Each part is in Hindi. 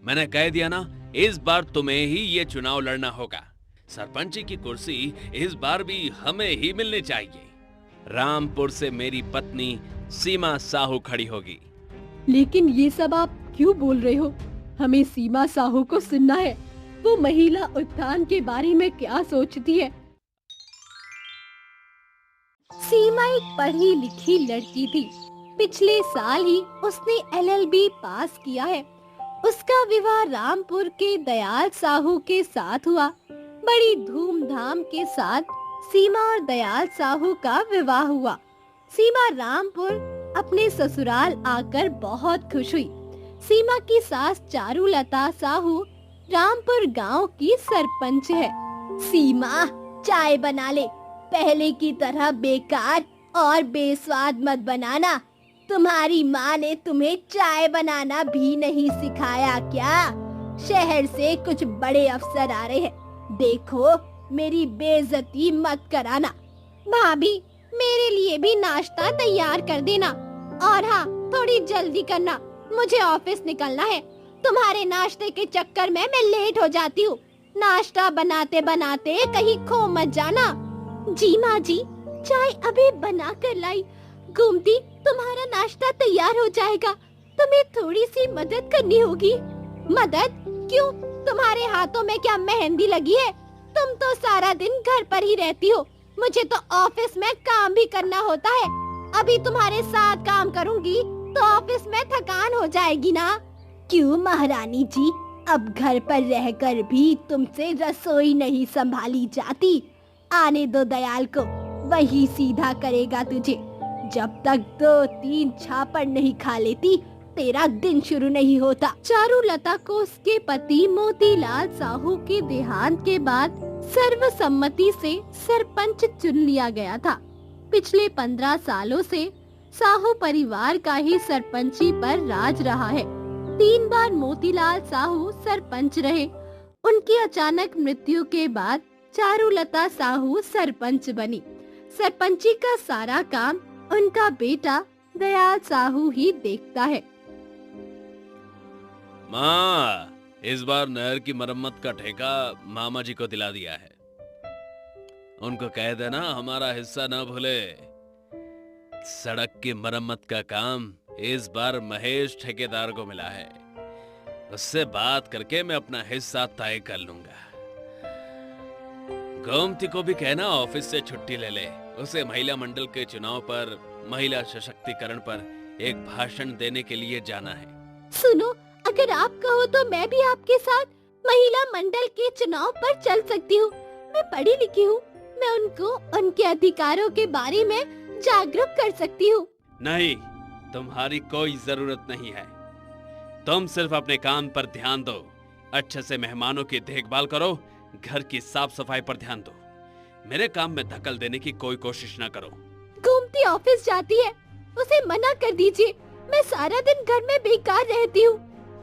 मैंने कह दिया ना, इस बार तुम्हें ही ये चुनाव लड़ना होगा। सरपंची की कुर्सी इस बार भी हमें ही मिलनी चाहिए। रामपुर से मेरी पत्नी सीमा साहू खड़ी होगी। लेकिन ये सब आप क्यों बोल रहे हो? हमें सीमा साहू को सुनना है। वो महिला उत्थान के बारे में क्या सोचती है? सीमा एक पढ़ी लिखी लड़की थी। पिछले साल ही उसने LLB पास किया है। उसका विवाह रामपुर के दयाल साहू के साथ हुआ। बड़ी धूमधाम के साथ सीमा और दयाल साहू का विवाह हुआ। सीमा रामपुर अपने ससुराल आकर बहुत खुश हुई। सीमा की सास चारुलता साहू रामपुर गांव की सरपंच है। सीमा, चाय बना ले। पहले की तरह बेकार और बेस्वाद मत बनाना। तुम्हारी माँ ने तुम्हें चाय बनाना भी नहीं सिखाया क्या? शहर से कुछ बड़े अफसर आ रहे हैं। देखो, मेरी बेइज्जती मत कराना। भाभी, मेरे लिए भी नाश्ता तैयार कर देना। और हाँ, थोड़ी जल्दी करना, मुझे ऑफिस निकलना है। तुम्हारे नाश्ते के चक्कर में मैं लेट हो जाती हूँ। नाश्ता बनाते बनाते कहीं खो मत जाना। जी माँ जी, चाय अभी बना कर लाई। गोमती, तुम्हारा नाश्ता तैयार हो जाएगा। तुम्हें थोड़ी सी मदद करनी होगी। मदद? क्यों? तुम्हारे हाथों में क्या मेहंदी लगी है? तुम तो सारा दिन घर पर ही रहती हो। मुझे तो ऑफिस में काम भी करना होता है। अभी तुम्हारे साथ काम करूंगी तो ऑफिस में थकान हो जाएगी ना। क्यों महारानी जी, अब घर पर रहकर भी तुमसे रसोई नहीं संभाली जाती। आने दो दयाल को, वही सीधा करेगा तुझे। जब तक 2-3 छापड़ नहीं खा लेती, तेरा दिन शुरू नहीं होता। चारुलता को उसके पति मोतीलाल साहू के देहांत के बाद सर्वसम्मति से सरपंच चुन लिया गया था। पिछले 15 सालों से साहू परिवार का ही सरपंची पर राज रहा है। 3 बार मोतीलाल साहू सरपंच रहे। उनकी अचानक मृत्यु के बाद चारुलता साहू सरपंच बनी। सरपंची का सारा काम उनका बेटा दयाल साहू ही देखता है। माँ, इस बार नहर की मरम्मत का ठेका मामा जी को दिला दिया है। उनको कह देना हमारा हिस्सा न भूले। सड़क की मरम्मत का काम इस बार महेश ठेकेदार को मिला है। उससे बात करके मैं अपना हिस्सा तय कर लूंगा। गोमती को भी कहना ऑफिस से छुट्टी ले ले। उसे महिला मंडल के चुनाव पर महिला सशक्तिकरण पर एक भाषण देने के लिए जाना है। सुनो, अगर आप कहो तो मैं भी आपके साथ महिला मंडल के चुनाव पर चल सकती हूँ। मैं पढ़ी लिखी हूँ। मैं उनको उनके अधिकारों के बारे में जागरूक कर सकती हूँ। नहीं, तुम्हारी कोई जरूरत नहीं है। तुम सिर्फ अपने काम पर ध्यान दो। अच्छे से मेहमानों की देखभाल करो। घर की साफ सफाई पर ध्यान दो। मेरे काम में दखल देने की कोई कोशिश न करो। गोमती ऑफिस जाती है, उसे मना कर दीजिए। मैं सारा दिन घर में बेकार रहती हूँ।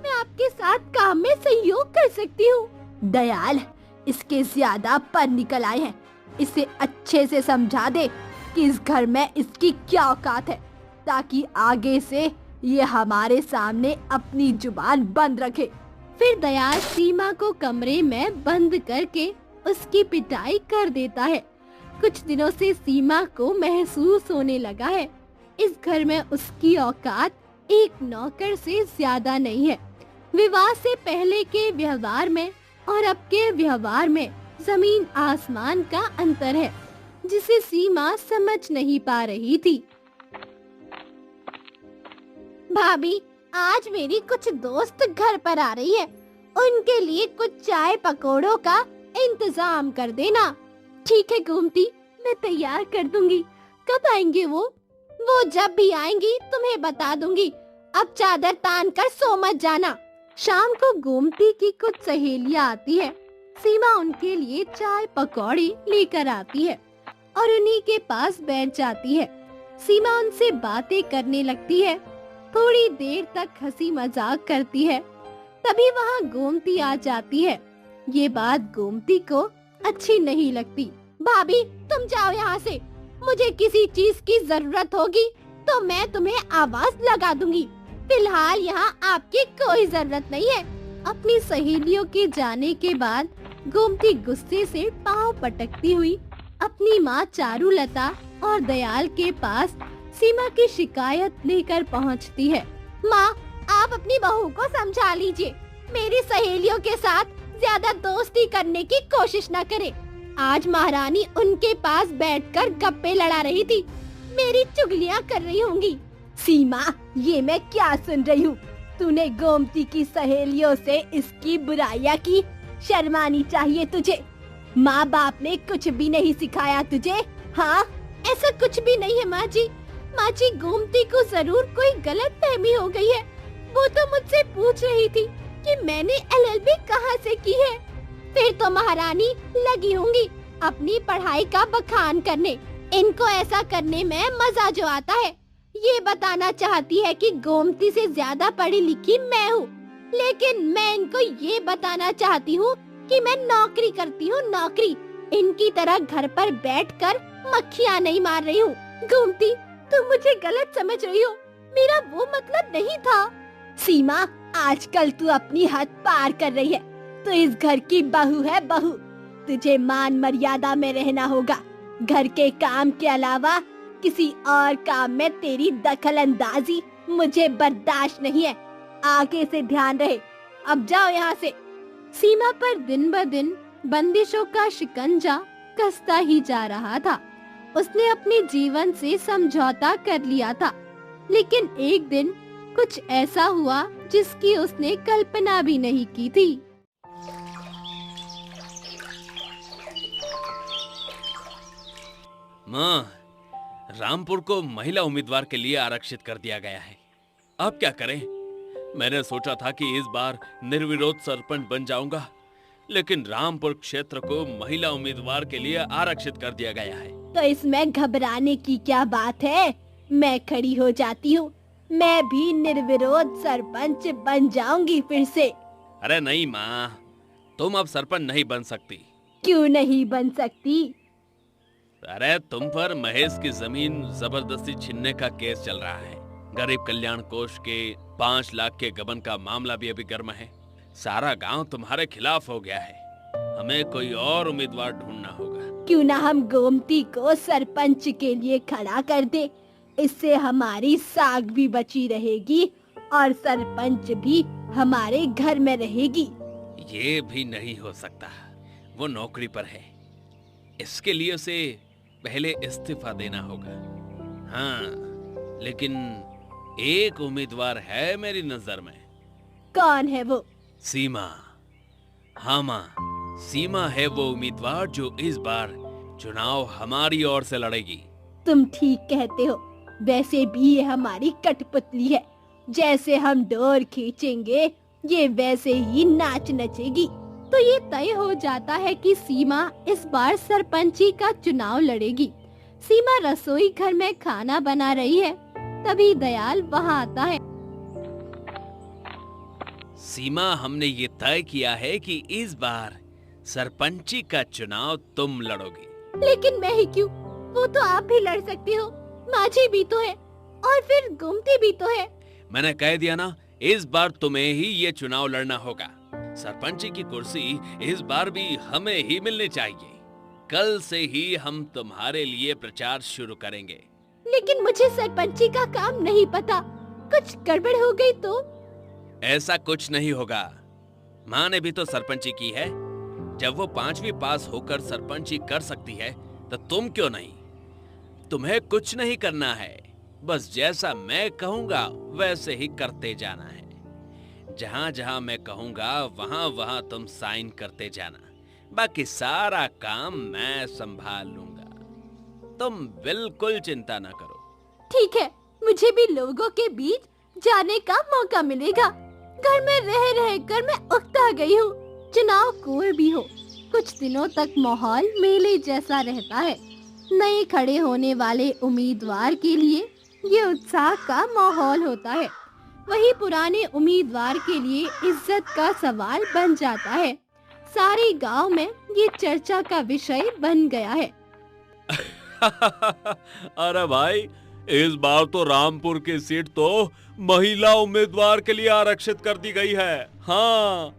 मैं आपके साथ काम में सहयोग कर सकती हूँ। दयाल, इसके ज्यादा पर निकल आए हैं। इसे अच्छे से समझा दे कि इस घर में इसकी क्या औकात है, ताकि आगे से ये हमारे सामने अपनी जुबान बंद रखे। फिर दयाल सीमा को कमरे में बंद करके उसकी पिटाई कर देता है। कुछ दिनों से सीमा को महसूस होने लगा है, इस घर में उसकी औकात एक नौकर से ज्यादा नहीं है। विवाह से पहले के व्यवहार में और अब के व्यवहार में जमीन आसमान का अंतर है, जिसे सीमा समझ नहीं पा रही थी। भाभी, आज मेरी कुछ दोस्त घर पर आ रही है। उनके लिए कुछ चाय पकौड़ों का इंतजाम कर देना। ठीक है गोमती, मैं तैयार कर दूंगी। कब आएंगे वो? वो जब भी आएंगी तुम्हें बता दूंगी। अब चादर तान कर सो मत जाना। शाम को गोमती की कुछ सहेलियां आती है। सीमा उनके लिए चाय पकौड़ी लेकर आती है और उन्हीं के पास बैठ जाती है। सीमा उनसे बातें करने लगती है। थोड़ी देर तक हंसी मजाक करती है। तभी वहाँ गोमती आ जाती है। ये बात गोमती को अच्छी नहीं लगती। भाभी, तुम जाओ यहाँ से। मुझे किसी चीज की जरूरत होगी तो मैं तुम्हें आवाज लगा दूंगी। फिलहाल यहाँ आपकी कोई जरूरत नहीं है। अपनी सहेलियों के जाने के बाद गोमती गुस्से से पांव पटकती हुई अपनी माँ चारुलता और दयाल के पास सीमा की शिकायत लेकर पहुँचती है। माँ, आप अपनी बहू को समझा लीजिए, मेरी सहेलियों के साथ ज्यादा दोस्ती करने की कोशिश न करे। आज महारानी उनके पास बैठकर गप्पे लड़ा रही थी, मेरी चुगलियाँ कर रही होंगी। सीमा, ये मैं क्या सुन रही हूँ? तूने गोमती की सहेलियों से इसकी बुराइयां की, शर्मानी चाहिए तुझे। माँ बाप ने कुछ भी नहीं सिखाया तुझे? हाँ, ऐसा कुछ भी नहीं है माँ जी। माँ जी, गोमती को जरूर कोई गलत फहमी हो गई है। वो तो मुझसे पूछ रही थी कि मैंने एलएलबी कहाँ से की है। फिर तो महारानी लगी होंगी अपनी पढ़ाई का बखान करने। इनको ऐसा करने में मजा जो आता है। ये बताना चाहती है कि गोमती से ज्यादा पढ़ी लिखी मैं हूँ, लेकिन मैं इनको ये बताना चाहती हूँ कि मैं नौकरी करती हूँ, नौकरी। इनकी तरह घर पर बैठकर मक्खियाँ नहीं मार रही हूँ। गोमती, तुम मुझे गलत समझ रही हो, मेरा वो मतलब नहीं था। सीमा, आजकल तू अपनी हद पार कर रही है। तू इस घर की बहू है, बहू। तुझे मान मर्यादा में रहना होगा। घर के काम के अलावा किसी और काम में तेरी दखल अंदाजी मुझे बर्दाश्त नहीं है। आगे से ध्यान रहे। अब जाओ यहाँ से। सीमा पर दिन ब दिन बंदिशों का शिकंजा कसता ही जा रहा था। उसने अपने जीवन से समझौता कर लिया था, लेकिन एक दिन कुछ ऐसा हुआ जिसकी उसने कल्पना भी नहीं की थी। माँ, रामपुर को महिला उम्मीदवार के लिए आरक्षित कर दिया गया है। अब क्या करें? मैंने सोचा था कि इस बार निर्विरोध सरपंच बन जाऊंगा, लेकिन रामपुर क्षेत्र को महिला उम्मीदवार के लिए आरक्षित कर दिया गया है। तो इसमें घबराने की क्या बात है? मैं खड़ी हो जाती हूँ। मैं भी निर्विरोध सरपंच बन जाऊंगी फिर से। अरे नहीं माँ, तुम अब सरपंच नहीं बन सकती। क्यों नहीं बन सकती? अरे तुम पर महेश की जमीन जबरदस्ती छीनने का केस चल रहा है। गरीब कल्याण कोष के 5 लाख के गबन का मामला भी अभी गर्म है। सारा गांव तुम्हारे खिलाफ हो गया है। हमें कोई और उम्मीदवार ढूंढना होगा। क्यों ना हम गोमती को सरपंच के लिए खड़ा कर दे। इससे हमारी साख भी बची रहेगी और सरपंच भी हमारे घर में रहेगी। ये भी नहीं हो सकता, वो नौकरी पर है। इसके लिए उसे पहले इस्तीफा देना होगा। हाँ, लेकिन एक उम्मीदवार है मेरी नजर में। कौन है वो? सीमा। हाँ माँ, सीमा है वो उम्मीदवार जो इस बार चुनाव हमारी ओर से लड़ेगी। तुम ठीक कहते हो। वैसे भी ये हमारी कठपुतली है। जैसे हम डोर खींचेंगे ये वैसे ही नाच नचेगी। तो ये तय हो जाता है कि सीमा इस बार सरपंची का चुनाव लड़ेगी। सीमा रसोई घर में खाना बना रही है, तभी दयाल वहाँ आता है। सीमा, हमने ये तय किया है कि इस बार सरपंची का चुनाव तुम लड़ोगी। लेकिन मैं ही क्यों? वो तो आप भी लड़ सकती हो। माझी भी तो है और फिर गोमती भी तो है। मैंने कह दिया ना, इस बार तुम्हें ही ये चुनाव लड़ना होगा। सरपंची की कुर्सी इस बार भी हमें ही मिलनी चाहिए। कल से ही हम तुम्हारे लिए प्रचार शुरू करेंगे। लेकिन मुझे सरपंची का काम नहीं पता। कुछ गड़बड़ हो गई तो? ऐसा कुछ नहीं होगा। माँ ने भी तो सरपंची की है। जब वो 5वीं पास होकर सरपंची कर सकती है तो तुम क्यों नहीं? तुम्हें कुछ नहीं करना है, बस जैसा मैं कहूँगा वैसे ही करते जाना है। जहाँ जहाँ मैं कहूँगा वहाँ वहाँ तुम साइन करते जाना। बाकी सारा काम मैं संभाल लूंगा। तुम बिल्कुल चिंता ना करो। ठीक है, मुझे भी लोगों के बीच जाने का मौका मिलेगा। घर में रह रह कर मैं उकता गई हूँ। चुनाव कोई भी हो, कुछ दिनों तक माहौल मेले जैसा रहता है। नए खड़े होने वाले उम्मीदवार के लिए ये उत्साह का माहौल होता है। वही पुराने उम्मीदवार के लिए इज्जत का सवाल बन जाता है। सारे गांव में ये चर्चा का विषय बन गया है। अरे भाई, इस बार तो रामपुर की सीट तो महिला उम्मीदवार के लिए आरक्षित कर दी गई है। हाँ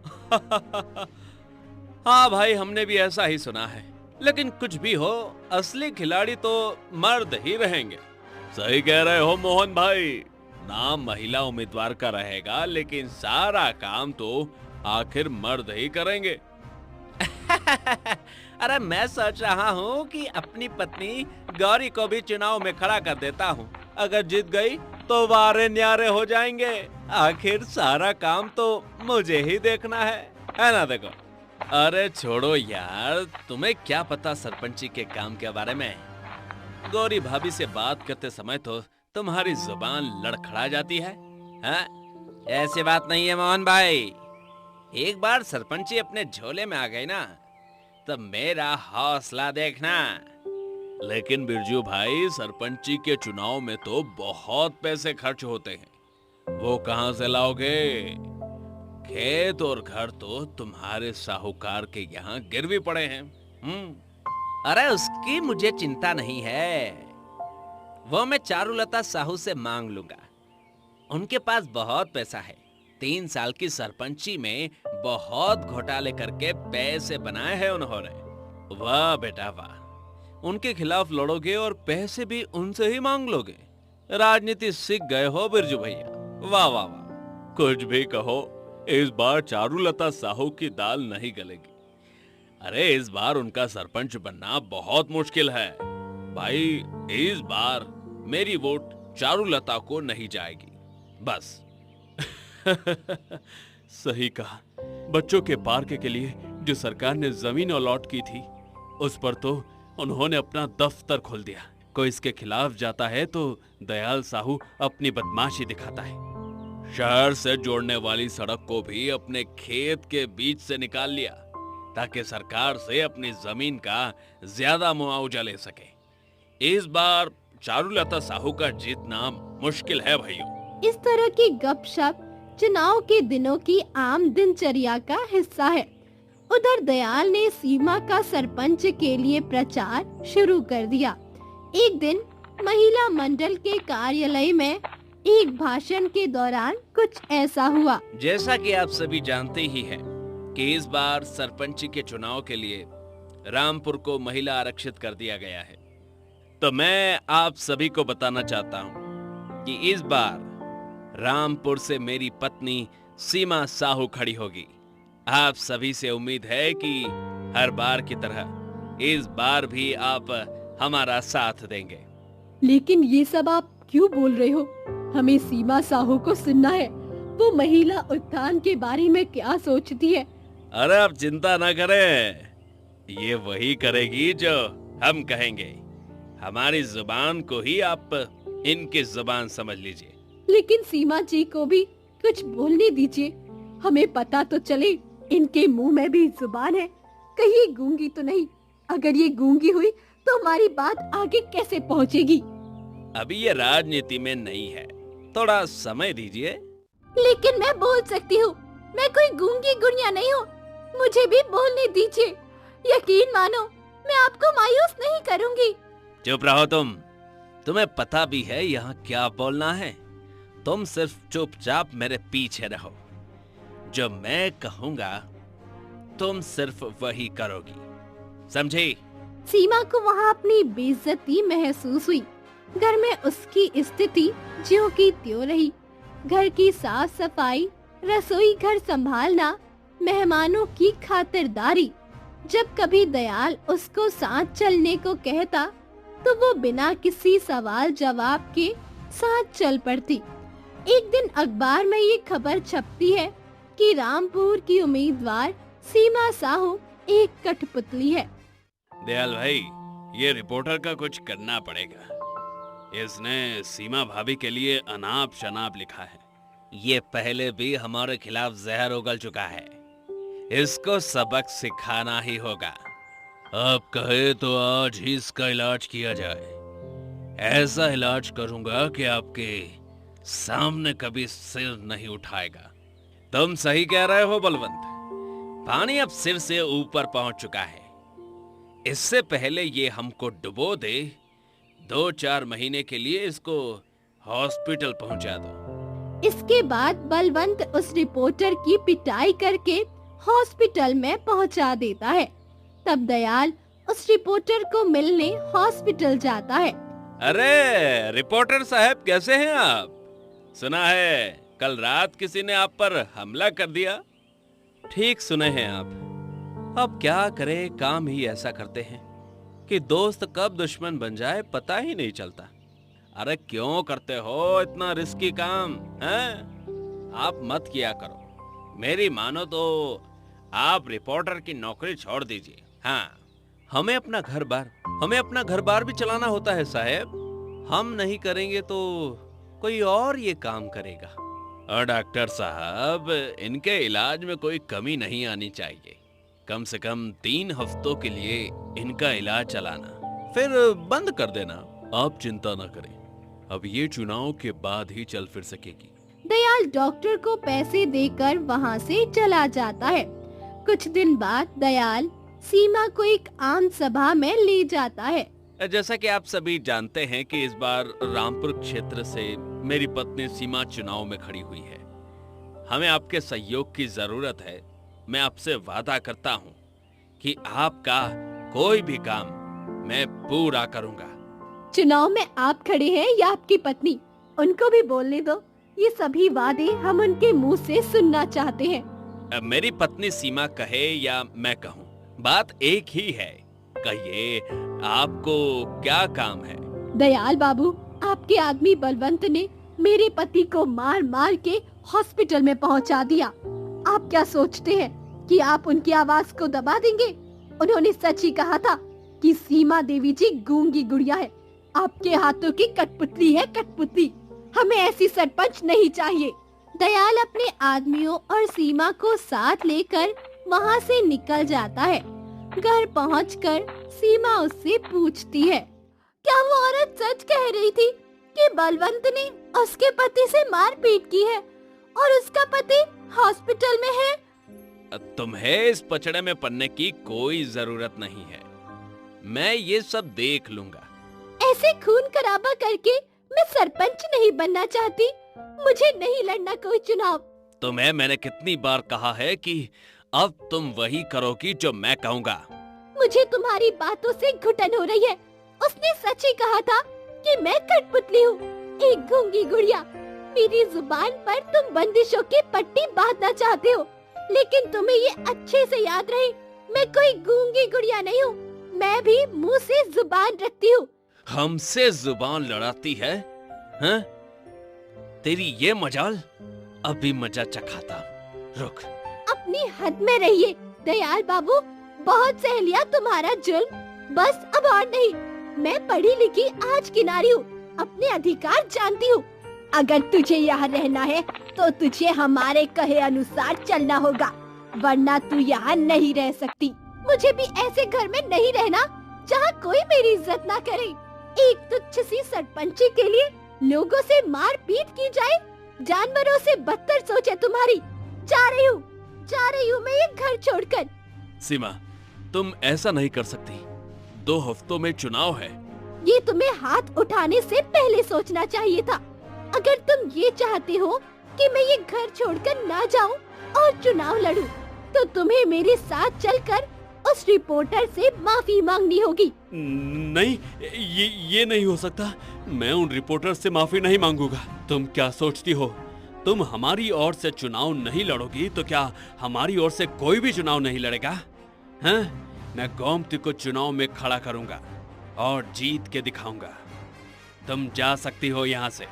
हाँ भाई, हमने भी ऐसा ही सुना है। लेकिन कुछ भी हो, असली खिलाड़ी तो मर्द ही रहेंगे। सही कह रहे हो मोहन भाई, नाम महिला उम्मीदवार का रहेगा लेकिन सारा काम तो आखिर मर्द ही करेंगे। अरे मैं सोच रहा हूँ कि अपनी पत्नी गौरी को भी चुनाव में खड़ा कर देता हूँ। अगर जीत गई तो वारे न्यारे हो जाएंगे। आखिर सारा काम तो मुझे ही देखना है ना? देखो, अरे छोड़ो यार, तुम्हें क्या पता सरपंची के काम के बारे में। गौरी भाभी से बात करते समय तो तुम्हारी जुबान लड़खड़ा जाती है। हाँ? ऐसी बात नहीं है मोहन भाई। एक बार सरपंची अपने झोले में आ गई ना, तब मेरा हौसला देखना। लेकिन बिरजू भाई, सरपंची के चुनाव में तो बहुत पैसे खर्च होते हैं, वो कहां से लाओगे? खेत और घर तो तुम्हारे साहूकार के यहाँ गिरवी पड़े हैं। अरे उसकी मुझे चिंता नहीं है, वो मैं चारुलता साहू से मांग लूंगा। उनके पास बहुत पैसा है। 3 साल की सरपंची में बहुत घोटाले करके पैसे बनाए हैं उन्होंने। वाह बेटा वाह, उनके खिलाफ लड़ोगे और पैसे भी उनसे ही मांग लोगे। राजनीति सीख गए हो बिरजू भैया। वाह वाह वाह। कुछ भी कहो, इस बार चारुलता साहू की दाल नहीं गलेगी। अरे इस बार उनका सरपंच बनना बहुत मुश्किल है भाई। इस बार मेरी वोट चारुलता को नहीं जाएगी, बस। सही कहा। बच्चों के पार्क के लिए जो सरकार ने जमीन अलॉट की थी, उस पर तो उन्होंने अपना दफ्तर खोल दिया। कोई इसके खिलाफ जाता है तो दयाल साहू अपनी बदमाशी दिखाता है। शहर से जोड़ने वाली सड़क को भी अपने खेत के बीच से निकाल लिया, ताकि सरकार से अपनी जमीन का ज्यादा मुआवजा ले सके। इस बार चारुलता साहू का जीतना मुश्किल है भाइयों। इस तरह की गपशप चुनाव के दिनों की आम दिनचर्या का हिस्सा है। उधर दयाल ने सीमा का सरपंच के लिए प्रचार शुरू कर दिया। एक दिन महिला मंडल के कार्यालय में एक भाषण के दौरान कुछ ऐसा हुआ। जैसा कि आप सभी जानते ही हैं कि इस बार सरपंच के चुनाव के लिए रामपुर को महिला आरक्षित कर दिया गया है, तो मैं आप सभी को बताना चाहता हूं कि इस बार रामपुर से मेरी पत्नी सीमा साहू खड़ी होगी। आप सभी से उम्मीद है कि हर बार की तरह इस बार भी आप हमारा साथ देंगे। लेकिन ये सब आप क्यों बोल रहे हो? हमें सीमा साहू को सुनना है। वो महिला उत्थान के बारे में क्या सोचती है? अरे आप चिंता ना करें, ये वही करेगी जो हम कहेंगे। हमारी जुबान को ही आप इनकी जुबान समझ लीजिए। लेकिन सीमा जी को भी कुछ बोलने दीजिए, हमें पता तो चले। इनके मुंह में भी जुबान है, कहीं गूंगी तो नहीं? अगर ये गूंगी हुई तो हमारी बात आगे कैसे पहुंचेगी? अभी ये राजनीति में नहीं है, थोड़ा समय दीजिए। लेकिन मैं बोल सकती हूँ, मैं कोई गूंगी गुड़िया नहीं हूँ। मुझे भी बोलने दीजिए। यकीन मानो, मैं आपको मायूस नहीं करूँगी। चुप रहो तुम्हें पता भी है यहाँ क्या बोलना है। तुम सिर्फ चुपचाप मेरे पीछे रहो। जो मैं कहूँगा तुम सिर्फ वही करोगी, समझी? सीमा को वहाँ अपनी बेइज्जती महसूस हुई। घर में उसकी स्थिति ज्यों की त्यों रही। घर की साफ सफाई, रसोई घर संभालना, मेहमानों की खातिरदारी। जब कभी दयाल उसको साथ चलने को कहता तो वो बिना किसी सवाल जवाब के साथ चल पड़ती। एक दिन अखबार में ये खबर छपती है कि रामपुर की उम्मीदवार सीमा साहू एक कठपुतली है। दयाल भाई, ये रिपोर्टर का कुछ करना पड़ेगा। इसने सीमा भाभी के लिए अनाप शनाप लिखा है। ये पहले भी हमारे खिलाफ जहर उगल चुका है, इसको सबक सिखाना ही होगा। आप कहे तो आज ही इसका इलाज किया जाए। ऐसा इलाज करूंगा कि आपके सामने कभी सिर नहीं उठाएगा। तुम सही कह रहे हो बलवंत, पानी अब सिर से ऊपर पहुंच चुका है। इससे पहले ये हमको डुबो दे, 2-4 महीने के लिए इसको हॉस्पिटल पहुंचा दो। इसके बाद बलवंत उस रिपोर्टर की पिटाई करके हॉस्पिटल में पहुंचा देता है। तब दयाल उस रिपोर्टर को मिलने हॉस्पिटल जाता है। अरे रिपोर्टर साहब, कैसे हैं आप? सुना है कल रात किसी ने आप पर हमला कर दिया। ठीक सुने हैं आप। अब क्या करें, काम ही ऐसा करते हैं कि दोस्त कब दुश्मन बन जाए पता ही नहीं चलता। अरे क्यों करते हो इतना रिस्की काम, हैं? आप मत किया करो। मेरी मानो तो आप रिपोर्टर की नौकरी छोड़ दीजिए। हाँ, हमें अपना घर बार भी चलाना होता है साहब। हम नहीं करेंगे तो कोई और ये काम करेगा। और डॉक्टर साहब, इनके इलाज में कोई कमी नहीं आनी चाहिए। कम से कम 3 हफ्तों के लिए इनका इलाज चलाना, फिर बंद कर देना। आप चिंता ना करें, अब ये चुनाव के बाद ही चल फिर सकेगी। दयाल डॉक्टर को पैसे देकर वहाँ से चला जाता है। कुछ दिन बाद दयाल सीमा को एक आम सभा में ले जाता है। जैसा कि आप सभी जानते हैं कि इस बार रामपुर क्षेत्र से मेरी पत्नी सीमा चुनाव में खड़ी हुई है। हमें आपके सहयोग की जरूरत है। मैं आपसे वादा करता हूँ कि आपका कोई भी काम मैं पूरा करूँगा। चुनाव में आप खड़े हैं या आपकी पत्नी? उनको भी बोलने दो। ये सभी वादे हम उनके मुंह से सुनना चाहते हैं। मेरी पत्नी सीमा कहे या मैं कहूँ, बात एक ही है। कहिए, आपको क्या काम है? दयाल बाबू, आपके आदमी बलवंत ने मेरे पति को मार मार के हॉस्पिटल में पहुंचा दिया। आप क्या सोचते हैं कि आप उनकी आवाज को दबा देंगे? उन्होंने सच ही कहा था कि सीमा देवी जी गूंगी गुड़िया है। आपके हाथों की कठपुतली है, कठपुतली। हमें ऐसी सरपंच नहीं चाहिए। दयाल अपने आदमियों और सीमा को साथ लेकर वहाँ से निकल जाता है। घर पहुंचकर सीमा उससे पूछती है, क्या वो औरत सच कह रही थी कि बलवंत ने उसके पति से मारपीट की है और उसका पति हॉस्पिटल में है? तुम्हें इस पचड़े में पड़ने की कोई जरूरत नहीं है। मैं ये सब देख लूंगा। ऐसे खून खराबा करके मैं सरपंच नहीं बनना चाहती। मुझे नहीं लड़ना कोई चुनाव। तुम्हें मैंने कितनी बार कहा है कि अब तुम वही करोगी जो मैं कहूँगा। मुझे तुम्हारी बातों से घुटन हो रही है। उसने सच ही कहा था कि मैं कठपुतली हूँ, एक गूंगी गुड़िया। मेरी जुबान पर तुम बंदिशों की पट्टी बांधना चाहते हो, लेकिन तुम्हें ये अच्छे से याद रहे, मैं कोई गूंगी गुड़िया नहीं हूँ। मैं भी मुंह से जुबान रखती हूँ। हमसे जुबान लड़ाती है, हैं? तेरी ये मजाल अभी मजा चखाता। रुक। अपनी हद में रहिए दयाल बाबू। बहुत सह लिया तुम्हारा जुल्म, बस अब और नहीं। मैं पढ़ी लिखी आज की नारी हूँ, अपने अधिकार जानती हूँ। अगर तुझे यहाँ रहना है तो तुझे हमारे कहे अनुसार चलना होगा, वरना तू यहाँ नहीं रह सकती। मुझे भी ऐसे घर में नहीं रहना जहाँ कोई मेरी इज्जत ना करे। एक तुच्छ सी सरपंची के लिए लोगों से मार पीट की जाए। जानवरों से बदतर सोचे तुम्हारी। जा रही हूँ मैं ये घर छोड़कर। सीमा, तुम ऐसा नहीं कर सकती। 2 हफ्तों में चुनाव है। ये तुम्हें हाथ उठाने से पहले सोचना चाहिए था। अगर तुम ये चाहते हो कि मैं ये घर छोड़कर ना जाऊं और चुनाव लड़ूं, तो तुम्हें मेरे साथ चलकर उस रिपोर्टर से माफी मांगनी होगी। नहीं, ये नहीं हो सकता। मैं उन रिपोर्टर से माफी नहीं मांगूंगा। तुम क्या सोचती हो? तुम हमारी ओर से चुनाव नहीं लड़ोगी तो क्या हमारी ओर से कोई भी चुनाव नहीं लड़ेगा? हैं? मैं गोमती को चुनाव में खड़ा करूंगा और जीत के दिखाऊंगा। तुम जा सकती हो यहाँ से।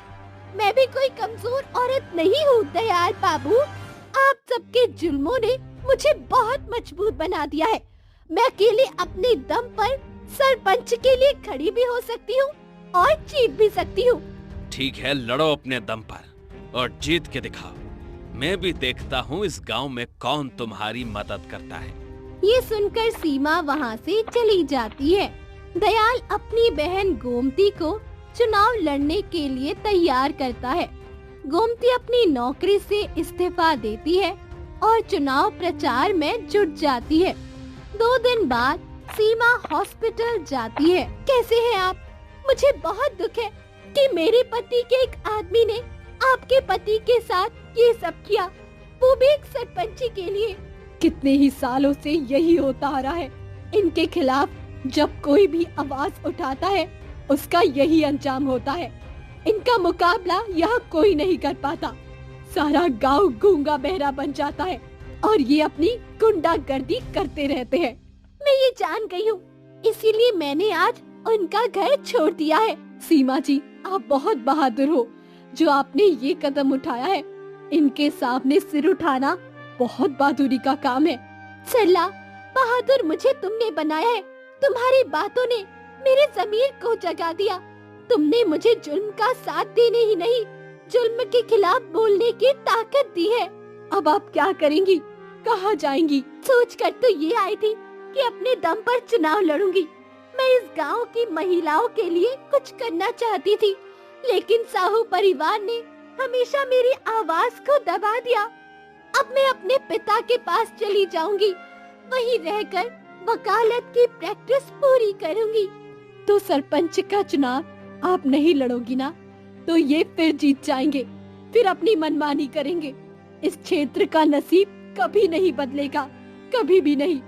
मैं भी कोई कमजोर औरत नहीं हूँ दयाल बाबू। आप सबके जुल्मों ने मुझे बहुत मजबूत बना दिया है। मैं अकेले अपने दम पर सरपंच के लिए खड़ी भी हो सकती हूँ और जीत भी सकती हूँ। ठीक है, लड़ो अपने दम पर और जीत के दिखाओ। मैं भी देखता हूँ इस गांव में कौन तुम्हारी मदद करता है। ये सुनकर सीमा वहाँ से चली जाती है। दयाल अपनी बहन गोमती को चुनाव लड़ने के लिए तैयार करता है। गोमती अपनी नौकरी से इस्तीफा देती है और चुनाव प्रचार में जुट जाती है। 2 दिन बाद सीमा हॉस्पिटल जाती है। कैसे हैं आप? मुझे बहुत दुख है कि मेरे पति के एक आदमी ने आपके पति के साथ ये सब किया, वो भी एक सरपंची के लिए। कितने ही सालों से यही होता आ रहा है। इनके खिलाफ जब कोई भी आवाज उठाता है उसका यही अंजाम होता है। इनका मुकाबला यहाँ कोई नहीं कर पाता। सारा गांव गूंगा बहरा बन जाता है और ये अपनी गुंडागर्दी करते रहते हैं। मैं ये जान गई हूँ, इसीलिए मैंने आज उनका घर छोड़ दिया है। सीमा जी, आप बहुत बहादुर हो जो आपने ये कदम उठाया है। इनके सामने सिर उठाना बहुत बहादुरी का काम है। सरला, बहादुर मुझे तुमने बनाया है। तुम्हारी बातों ने मेरे ज़मीर को जगा दिया। तुमने मुझे जुल्म का साथ देने ही नहीं, जुल्म के खिलाफ बोलने की ताकत दी है। अब आप क्या करेंगी, कहाँ जाएंगी? सोच कर तो ये आई थी कि अपने दम पर चुनाव लड़ूंगी। मैं इस गांव की महिलाओं के लिए कुछ करना चाहती थी, लेकिन साहू परिवार ने हमेशा मेरी आवाज को दबा दिया। अब मैं अपने पिता के पास चली जाऊंगी, वहीं रहकर वकालत की प्रैक्टिस पूरी करूंगी। तो सरपंच का चुनाव आप नहीं लड़ोगी ना? तो ये फिर जीत जाएंगे, फिर अपनी मनमानी करेंगे। इस क्षेत्र का नसीब कभी नहीं बदलेगा, कभी भी नहीं।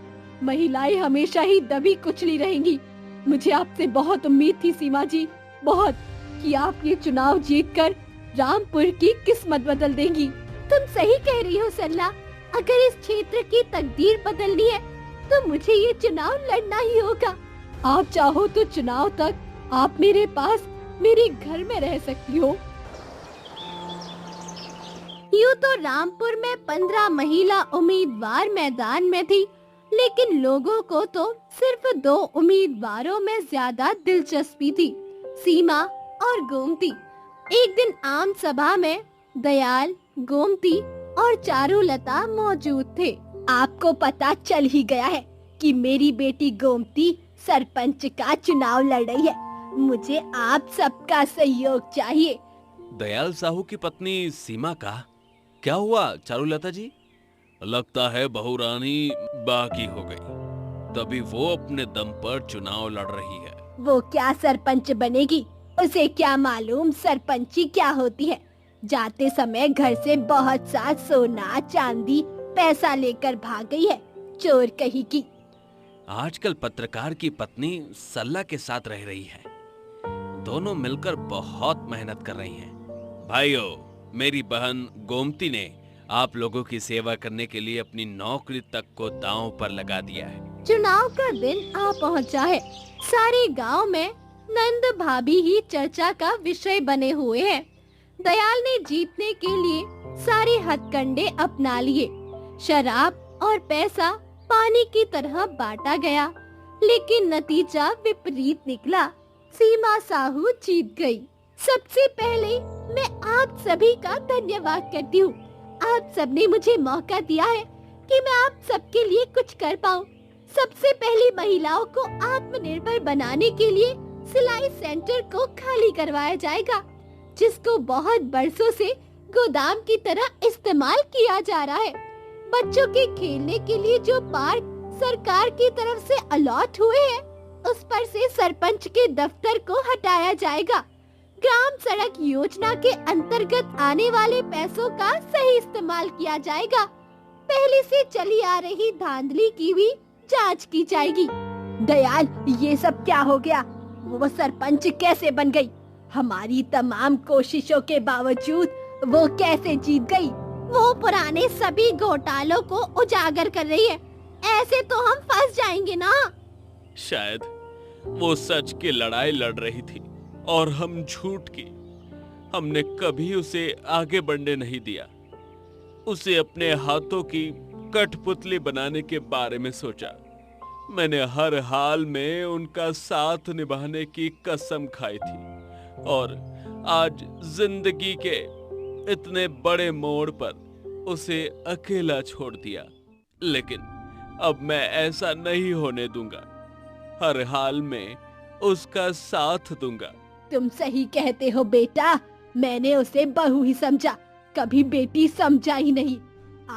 महिलाएं हमेशा ही दबी कुचली रहेंगी। मुझे आपसे बहुत उम्मीद थी सीमा जी, बहुत, कि आप ये चुनाव जीतकर रामपुर की किस्मत बदल देंगी। तुम सही कह रही हो सरला। अगर इस क्षेत्र की तकदीर बदलनी है तो मुझे ये चुनाव लड़ना ही होगा। आप चाहो तो चुनाव तक आप मेरे पास, मेरे घर में रह सकती हो। यूँ तो रामपुर में 15 महिला उम्मीदवार मैदान में थी, लेकिन लोगों को तो सिर्फ 2 उम्मीदवारों में ज्यादा दिलचस्पी थी, सीमा और गोमती। एक दिन आम सभा में दयाल, गोमती और चारुलता मौजूद थे। आपको पता चल ही गया है कि मेरी बेटी गोमती सरपंच का चुनाव लड़ रही है। मुझे आप सबका सहयोग चाहिए। दयाल साहू की पत्नी सीमा का क्या हुआ चारुलता जी? लगता है बहू रानी बागी हो गई, तभी वो अपने दम पर चुनाव लड़ रही है। वो क्या सरपंच बनेगी? उसे क्या मालूम सरपंची क्या होती है। जाते समय घर से बहुत सा सोना चांदी पैसा लेकर भाग गई है, चोर कहीं की। आजकल पत्रकार की पत्नी सल्ला के साथ रह रही है। दोनों मिलकर बहुत मेहनत कर रही हैं। भाइयों, मेरी बहन गोमती ने आप लोगों की सेवा करने के लिए अपनी नौकरी तक को दांव पर लगा दिया है। चुनाव का दिन आ पहुंचा है। सारे गांव में नंद भाभी ही चर्चा का विषय बने हुए हैं। दयाल ने जीतने के लिए सारे हथकंडे अपना लिए। शराब और पैसा पानी की तरह बांटा गया, लेकिन नतीजा विपरीत निकला। सीमा साहू जीत गई। सबसे पहले मैं आप सभी का धन्यवाद करती हूँ। आप सबने मुझे मौका दिया है कि मैं आप सबके लिए कुछ कर पाऊँ। सबसे पहले महिलाओं को आत्मनिर्भर बनाने के लिए सिलाई सेंटर को खाली करवाया जाएगा, जिसको बहुत बरसों से गोदाम की तरह इस्तेमाल किया जा रहा है। बच्चों के खेलने के लिए जो पार्क सरकार की तरफ से अलॉट हुए हैं, उस पर से सरपंच के दफ्तर को हटाया जाएगा। ग्राम सड़क योजना के अंतर्गत आने वाले पैसों का सही इस्तेमाल किया जाएगा। पहले से चली आ रही धांधली की भी जांच की जाएगी। दयाल, ये सब क्या हो गया? वो सरपंच कैसे बन गई? हमारी तमाम कोशिशों के बावजूद वो कैसे जीत गई? वो पुराने सभी घोटालों को उजागर कर रही है। ऐसे तो हम फंस जाएंगे ना। शायद वो सच की लड़ाई लड़ रही थी और हम झूठ की। हमने कभी उसे आगे बढ़ने नहीं दिया। उसे अपने हाथों की कठपुतली बनाने के बारे में सोचा। मैंने हर हाल में उनका साथ निभाने की कसम खाई थी और आज जिंदगी के इतने बड़े मोड़ पर उसे अकेला छोड़ दिया। लेकिन अब मैं ऐसा नहीं होने दूंगा। हर हाल में उसका साथ दूंगा। तुम सही कहते हो बेटा। मैंने उसे बहू ही समझा, कभी बेटी समझा ही नहीं।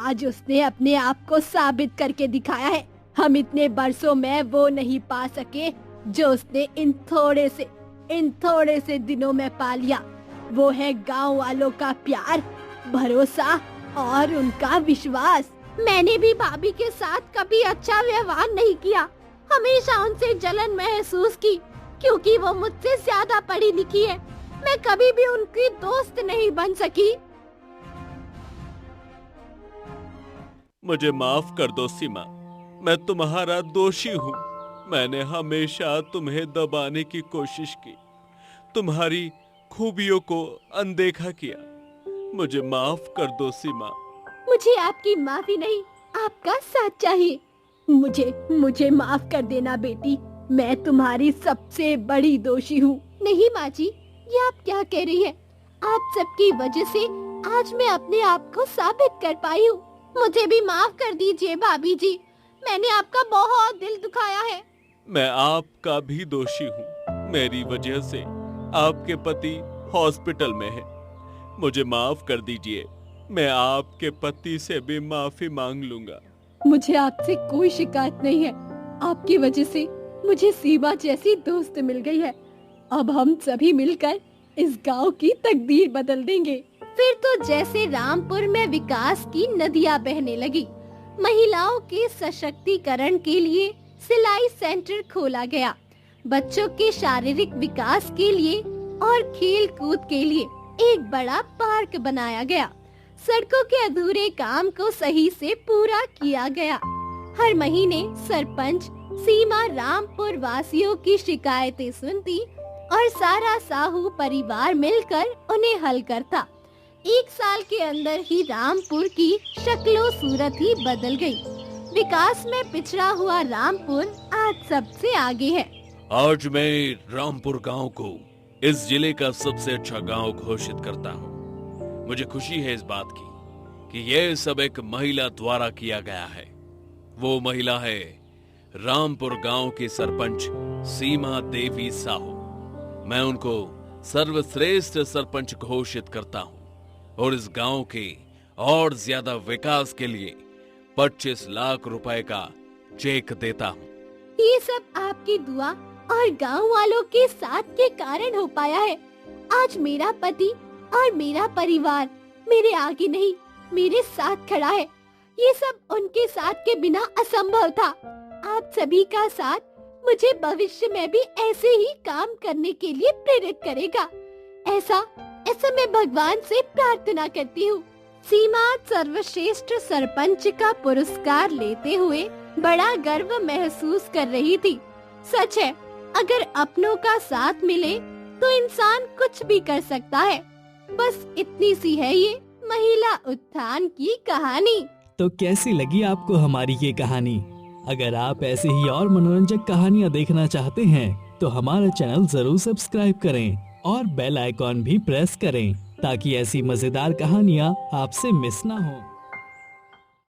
आज उसने अपने आप को साबित करके दिखाया है। हम इतने बरसों में वो नहीं पा सके जो उसने इन थोड़े से इन थोड़े से दिनों में पा लिया, वो है गांव वालों का प्यार, भरोसा और उनका विश्वास। मैंने भी भाभी के साथ कभी अच्छा व्यवहार नहीं किया, हमेशा उनसे जलन महसूस की, क्योंकि वो मुझसे ज्यादा पढ़ी लिखी है। मैं कभी भी उनकी दोस्त नहीं बन सकी। मुझे माफ कर दो सीमा, मैं तुम्हारा दोषी हूँ। मैंने हमेशा तुम्हें दबाने की कोशिश की, तुम्हारी खूबियों को अनदेखा किया। मुझे माफ कर दो सीमा। मुझे आपकी माफी नहीं, आपका साथ चाहिए। मुझे माफ कर देना बेटी, मैं तुम्हारी सबसे बड़ी दोषी हूँ। नहीं माँ जी, ये आप क्या कह रही हैं? आप सबकी वजह से आज मैं अपने आप को साबित कर पाई हूँ। मुझे भी माफ कर दीजिए भाभी जी, मैंने आपका बहुत दिल दुखाया है। मैं आपका भी दोषी हूँ, मेरी वजह से आपके पति हॉस्पिटल में है। मुझे माफ कर दीजिए, मैं आपके पति से भी माफी मांग लूंगा। मुझे आपसे कोई शिकायत नहीं है, आपकी वजह से मुझे सीमा जैसी दोस्त मिल गई है। अब हम सभी मिलकर इस गांव की तकदीर बदल देंगे। फिर तो जैसे रामपुर में विकास की नदियां बहने लगी। महिलाओं के सशक्तिकरण के लिए सिलाई सेंटर खोला गया, बच्चों के शारीरिक विकास के लिए और खेल कूद के लिए एक बड़ा पार्क बनाया गया। सड़कों के अधूरे काम को सही से पूरा किया गया। हर महीने सरपंच सीमा रामपुर वासियों की शिकायतें सुनती और सारा साहू परिवार मिलकर उन्हें हल करता। 1 साल के अंदर ही रामपुर की शक्लो सूरत ही बदल गई। विकास में पिछड़ा हुआ रामपुर आज सबसे आगे है। आज मैं रामपुर गांव को इस जिले का सबसे अच्छा गांव घोषित करता हूं। मुझे खुशी है इस बात की कि यह सब एक महिला द्वारा किया गया है। वो महिला है रामपुर गांव की सरपंच सीमा देवी साहू। मैं उनको सर्वश्रेष्ठ सरपंच घोषित करता हूं और इस गांव के और ज्यादा विकास के लिए 25 लाख रुपए का चेक देता हूं। ये सब आपकी दुआ और गांव वालों के साथ के कारण हो पाया है। आज मेरा पति और मेरा परिवार मेरे आगे नहीं, मेरे साथ खड़ा है। ये सब उनके साथ के बिना असंभव था। आप सभी का साथ मुझे भविष्य में भी ऐसे ही काम करने के लिए प्रेरित करेगा। ऐसा मैं भगवान से प्रार्थना करती हूँ। सीमा सर्वश्रेष्ठ सरपंच का पुरस्कार लेते हुए बड़ा गर्व महसूस कर रही थी। सच है, अगर अपनों का साथ मिले तो इंसान कुछ भी कर सकता है। बस इतनी सी है ये महिला उत्थान की कहानी। तो कैसी लगी आपको हमारी ये कहानी? अगर आप ऐसे ही और मनोरंजक कहानियाँ देखना चाहते हैं तो हमारा चैनल जरूर सब्सक्राइब करें और बेल आइकॉन भी प्रेस करें ताकि ऐसी मजेदार कहानियाँ आपसे मिस ना हो।